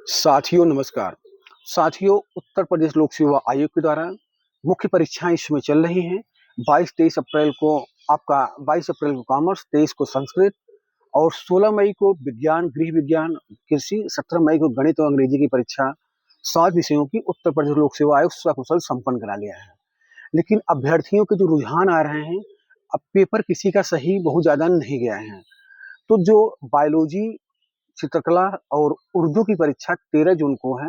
साथियों नमस्कार। साथियों, उत्तर प्रदेश लोक सेवा आयोग के द्वारा मुख्य परीक्षाएं इस समय चल रही हैं। 22-23 अप्रैल को आपका 22 अप्रैल को कॉमर्स, 23 को संस्कृत और 16 मई को विज्ञान, गृह विज्ञान, कृषि, 17 मई को गणित और अंग्रेजी की परीक्षा 7 विषयों की उत्तर प्रदेश लोक सेवा आयोग सकुशल संपन्न करा लिया है। लेकिन अभ्यर्थियों के जो रुझान आ रहे हैं, अब पेपर किसी का सही बहुत ज्यादा नहीं गया है। तो जो बायोलॉजी, चित्रकला और उर्दू की परीक्षा 13 जून को है।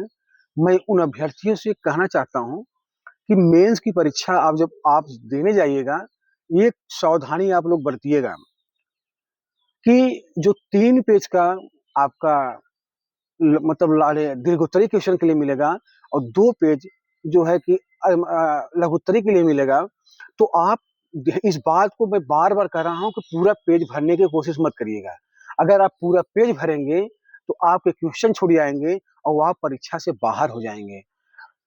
मैं उन अभ्यर्थियों से कहना चाहता हूं कि मेंस की परीक्षा जब आप देने जाइएगा, ये सावधानी आप लोग बरतिएगा कि जो 3 पेज का आपका मतलब दीर्घोत्तरी क्वेश्चन के लिए मिलेगा और 2 पेज जो है कि लघुत्तरी के लिए मिलेगा। तो आप इस बात को मैं बार बार कह रहा हूं कि पूरा पेज भरने की कोशिश मत करिएगा। अगर आप पूरा पेज भरेंगे तो आपके क्वेश्चन छूट जाएंगे और आप परीक्षा से बाहर हो जाएंगे।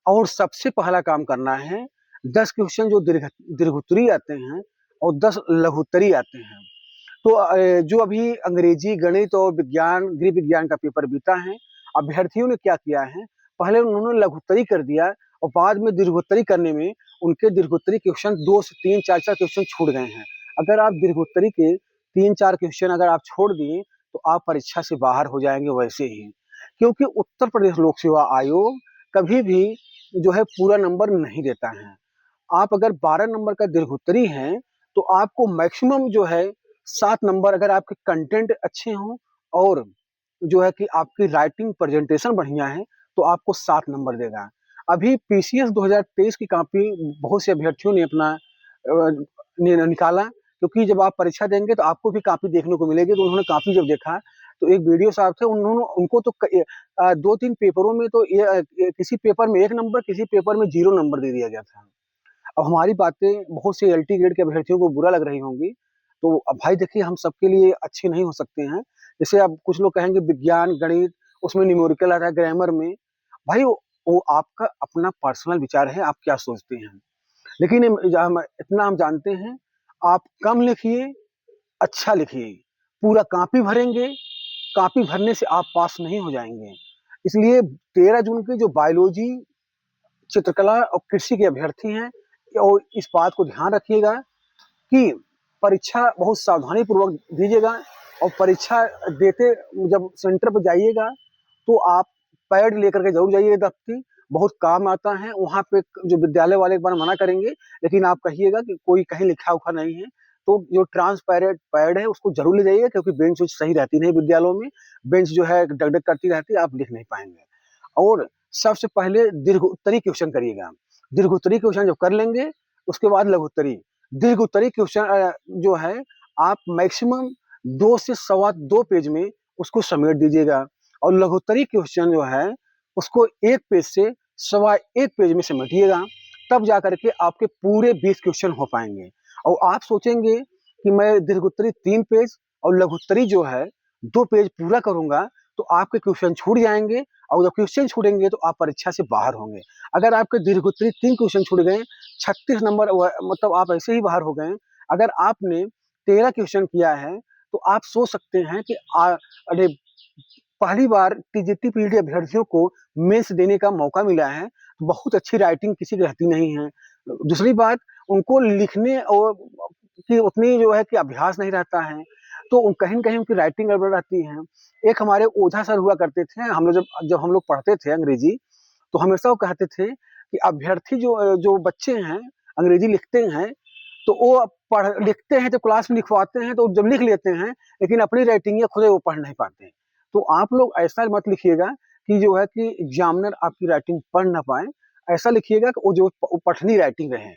और सबसे पहला काम करना है, 10 क्वेश्चन जो दीर्घोत्तरी आते हैं और 10 लघुत्तरी आते हैं। तो जो अभी अंग्रेजी, गणित और विज्ञान, गृह विज्ञान का पेपर बीता है, अभ्यर्थियों ने क्या किया है, पहले उन्होंने लघुत्तरी कर दिया और बाद में दीर्घोत्तरी करने में उनके दीर्घोत्तरी क्वेश्चन 2 से 3, 4 क्वेश्चन छूट गए हैं। अगर आप दीर्घोत्तरी के 3-4 क्वेश्चन अगर आप छोड़ दिए तो आप परीक्षा से बाहर हो जाएंगे वैसे ही। क्योंकि उत्तर प्रदेश लोक सेवा आयोग कभी भी जो है पूरा नंबर नहीं देता है। आप अगर 12 नंबर का दीर्घोत्तरी है तो आपको मैक्सिमम जो है 7 नंबर, अगर आपके कंटेंट अच्छे हों और जो है कि आपकी राइटिंग प्रेजेंटेशन बढ़िया है तो आपको 7 नंबर देगा। अभी पीसीएस 2023 की कॉपी बहुत से अभ्यर्थियों ने अपना निकाला, क्योंकि जब आप परीक्षा देंगे तो आपको भी कॉपी देखने को मिलेगी। तो उन्होंने कॉपी जब देखा तो एक वीडियो साहब थे, उन्होंने उनको तो 2-3 पेपरों में तो किसी पेपर में 1 नंबर, किसी पेपर में 0 नंबर दे दिया गया था। अब हमारी बातें बहुत से एलटी ग्रेड के अभ्यर्थियों को बुरा लग रही होंगी, तो अब भाई देखिए, हम सबके लिए अच्छे नहीं हो सकते हैं। जैसे अब कुछ लोग कहेंगे विज्ञान, गणित, उसमें न्यूमेरिकल आता है, ग्रामर में। भाई वो आपका अपना पर्सनल विचार है, आप क्या सोचते हैं। लेकिन इतना हम जानते हैं, आप कम लिखिए, अच्छा लिखिए। पूरा कॉपी भरेंगे, कॉपी भरने से आप पास नहीं हो जाएंगे। इसलिए 13 जून की जो बायोलॉजी, चित्रकला और कृषि के अभ्यर्थी हैं, और इस बात को ध्यान रखिएगा कि परीक्षा बहुत सावधानी पूर्वक दीजिएगा। और परीक्षा देते जब सेंटर पर जाइएगा तो आप पैड लेकर के जरूर जाइएगा। दफ्ती बहुत काम आता है वहाँ पे। जो विद्यालय वाले एक बार मना करेंगे, लेकिन आप कहिएगा कि कोई कहीं लिखा उखा नहीं है, तो जो ट्रांसपेरेंट पैड है उसको जरूर ले जाइएगा, क्योंकि बेंच सही रहती नहीं विद्यालयों में। बेंच जो है डगडग करती रहती है, आप लिख नहीं पाएंगे। और सबसे पहले दीर्घोत्तरी क्वेश्चन करिएगा। दीर्घोत्तरी क्वेश्चन जब कर लेंगे उसके बाद लघुत्तरी। दीर्घोत्तरी क्वेश्चन जो है आप मैक्सिमम 2 से सवा 2 पेज में उसको समेट दीजिएगा। और लघुत्तरी क्वेश्चन जो है उसको 1 पेज से सवा 1 पेज में समेटिएगा। तब जाकर के आपके पूरे 20 क्वेश्चन हो पाएंगे। और आप सोचेंगे कि मैं दीर्घोत्तरी 3 पेज और लघुत्तरी जो है 2 पेज पूरा करूंगा, तो आपके क्वेश्चन छूट जाएंगे। और जब क्वेश्चन छूटेंगे तो आप परीक्षा से बाहर होंगे। अगर आपके दीर्घोत्तरी 3 क्वेश्चन छूट गए, 36 नंबर मतलब आप ऐसे ही बाहर हो गए। अगर आपने 13 क्वेश्चन किया है तो आप सोच सकते हैं कि अरे, पहली बार टीजीटी पीटी अभ्यर्थियों को मेंस देने का मौका मिला है, तो बहुत अच्छी राइटिंग किसी की रहती नहीं है। दूसरी बात, उनको लिखने और की उतनी जो है कि अभ्यास नहीं रहता है, तो कहीं न कहीं उनकी राइटिंग गड़बड़ रहती है। एक हमारे ओझा सर हुआ करते थे, हम लोग जब जब हम लोग पढ़ते थे अंग्रेजी, तो हमेशा वो कहते थे कि अभ्यर्थी जो जो बच्चे हैं अंग्रेजी लिखते हैं, तो वो पढ़ लिखते हैं, तो क्लास में लिखवाते हैं तो जब लिख लेते हैं, लेकिन अपनी राइटिंग या खुद वो पढ़ नहीं पाते हैं। तो आप लोग ऐसा मत लिखिएगा कि जो है कि एग्जामिनर आपकी राइटिंग पढ़ ना पाए। ऐसा लिखिएगा कि वो जो पठनी राइटिंग रहे।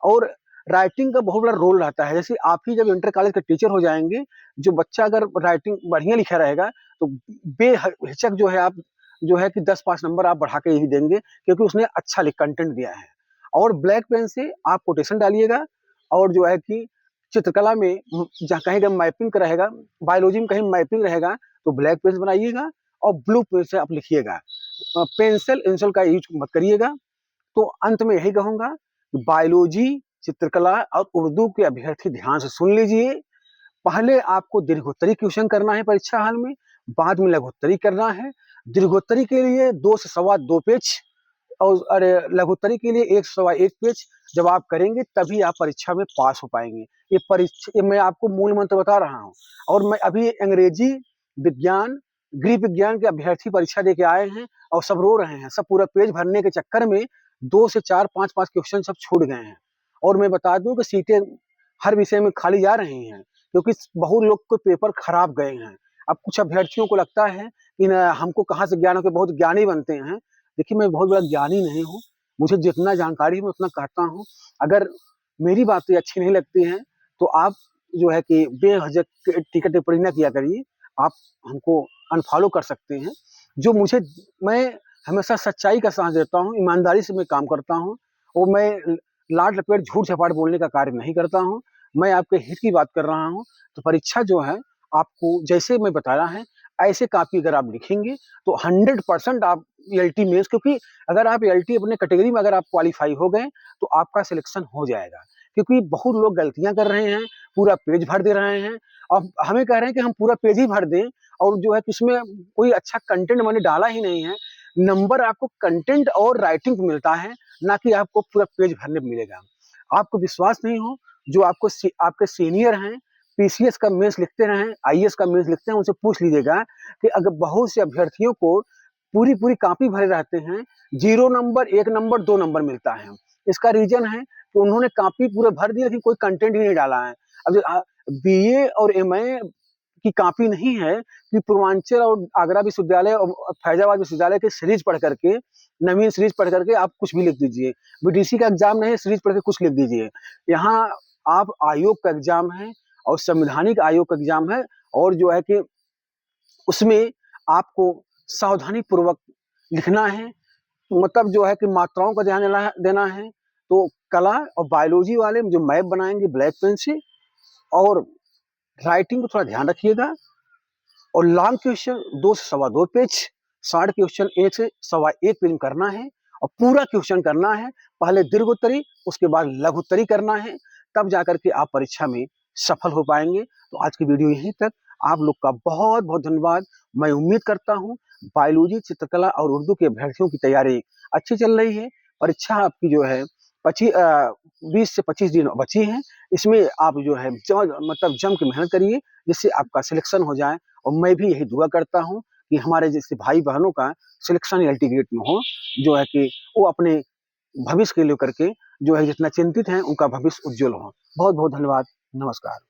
और राइटिंग का बहुत बड़ा रोल रहता है। जैसे आप ही जब इंटर कॉलेज के टीचर हो जाएंगे, जो बच्चा अगर राइटिंग बढ़िया लिखा रहेगा तो बेहिचक जो है आप जो है कि 10-5 नंबर आप बढ़ा के ही देंगे, क्योंकि उसने अच्छा कंटेंट दिया है। और ब्लैक पेन से आप कोटेशन डालिएगा। और जो है कि चित्रकला में जहाँ कहीं का मैपिंग का रहेगा, बायोलॉजी में कहीं मैपिंग रहेगा, तो ब्लैक पेन बनाइएगा और ब्लू पेन से आप लिखिएगा। पेंसिल इंसिल का यूज मत करिएगा। तो अंत में यही कहूंगा कि बायोलॉजी, चित्रकला और उर्दू के अभ्यर्थी ध्यान से सुन लीजिए। पहले आपको दीर्घोत्तरी क्वेश्चन करना है परीक्षा हाल में, बाद में लघुत्तरी करना है। दीर्घोत्तरी के लिए 2 से सवा 2 पेज और अरे लघुत्तरी के लिए 1 सवा 1 पेज जब आप करेंगे तभी आप परीक्षा में पास हो पाएंगे। ये मैं आपको मूल मंत्र बता रहा हूँ। और मैं अभी अंग्रेजी, विज्ञान, गृह विज्ञान के अभ्यर्थी परीक्षा दे के आए हैं और सब रो रहे हैं। सब पूरा पेज भरने के चक्कर में 2 से 4, 5-5 क्वेश्चन सब छूट गए हैं। और मैं बता दूं कि सीटें हर विषय में खाली जा रही हैं क्योंकि बहुत लोग के पेपर खराब गए हैं। अब कुछ अभ्यर्थियों को लगता है कि हमको कहाँ से ज्ञान हो के बहुत ज्ञानी बनते हैं। देखिए, मैं बहुत बड़ा ज्ञानी नहीं हूँ। मुझे जितना जानकारी है मैं उतना कहता हूँ। अगर मेरी बातें अच्छी नहीं लगती हैं तो आप जो है कि बेझिझक टीका टिप्पणी ना किया करिए। आप हमको अनफॉलो कर सकते हैं। जो मुझे मैं हमेशा सच्चाई का साथ देता हूँ, ईमानदारी से मैं काम करता हूँ और मैं लाड लपेट झूठ-झपाट बोलने का कार्य नहीं करता हूँ। मैं आपके हित की बात कर रहा हूँ। तो परीक्षा जो है आपको जैसे मैं बताया है, ऐसे कॉपी अगर आप लिखेंगे तो 100% आप एलटी मेंस, क्योंकि अगर आप एलटी अपने कैटेगरी में अगर आप क्वालीफाई हो गए तो आपका सिलेक्शन हो जाएगा। क्योंकि बहुत लोग गलतियां कर रहे हैं, पूरा पेज भर दे रहे हैं और हमें कह रहे हैं कि हम पूरा पेज ही भर दें और जो है कि इसमें कोई अच्छा कंटेंट मैंने डाला ही नहीं है। नंबर आपको कंटेंट और राइटिंग पे मिलता है, ना कि आपको पूरा पेज भरने पे मिलेगा। आपको विश्वास नहीं हो, जो आपके सीनियर हैं, पीसीएस का मेंस लिखते रहे, आईएएस का मेंस लिखते हैं, उनसे पूछ लीजिएगा कि अगर बहुत से अभ्यर्थियों को पूरी कॉपी भरे रहते हैं, 0 नंबर, 1 नंबर, 2 नंबर मिलता है। इसका रीजन है कि उन्होंने कॉपी पूरे भर दी लेकिन कोई कंटेंट ही नहीं डाला है। अब बीए और एमए की कॉपी नहीं है कि पूर्वांचल और आगरा विश्वविद्यालय और फैजाबाद विश्वविद्यालय की सीरीज पढ़ करके, नवीन सीरीज पढ़ करके आप कुछ भी लिख दीजिए। बीटीसी का एग्जाम नहीं है, सीरीज पढ़ के कुछ लिख दीजिए। यहाँ आप आयोग का एग्जाम है और संवैधानिक आयोग का एग्जाम है और जो है कि उसमें आपको सावधानी पूर्वक लिखना है। मतलब जो है कि मात्राओं का ध्यान देना है। तो कला और बायोलॉजी वाले जो मैप बनाएंगे ब्लैक पेन से, और राइटिंग को थोड़ा ध्यान रखिएगा। और लॉन्ग क्वेश्चन 2 से सवा 2 पेज, शॉर्ट क्वेश्चन 1 से सवा 1 पेज में करना है और पूरा क्वेश्चन करना है। पहले दीर्घोत्तरी, उसके बाद लघुत्तरी करना है, तब जाकर के आप परीक्षा में सफल हो पाएंगे। तो आज की वीडियो यहीं तक। आप लोग का बहुत बहुत धन्यवाद। मैं उम्मीद करता हूँ बायोलॉजी, चित्रकला और उर्दू के अभ्यर्थियों की तैयारी अच्छी चल रही है। परीक्षा आपकी जो है 20 से 25 दिन बची हैं। इसमें आप जो है मतलब जम के मेहनत करिए जिससे आपका सिलेक्शन हो जाए। और मैं भी यही दुआ करता हूँ कि हमारे जैसे भाई बहनों का सिलेक्शन एलटी ग्रेड में हो, जो है कि वो अपने भविष्य के लेकर के जो है जितना चिंतित हैं उनका भविष्य उज्जवल हो। बहुत बहुत धन्यवाद। नमस्कार।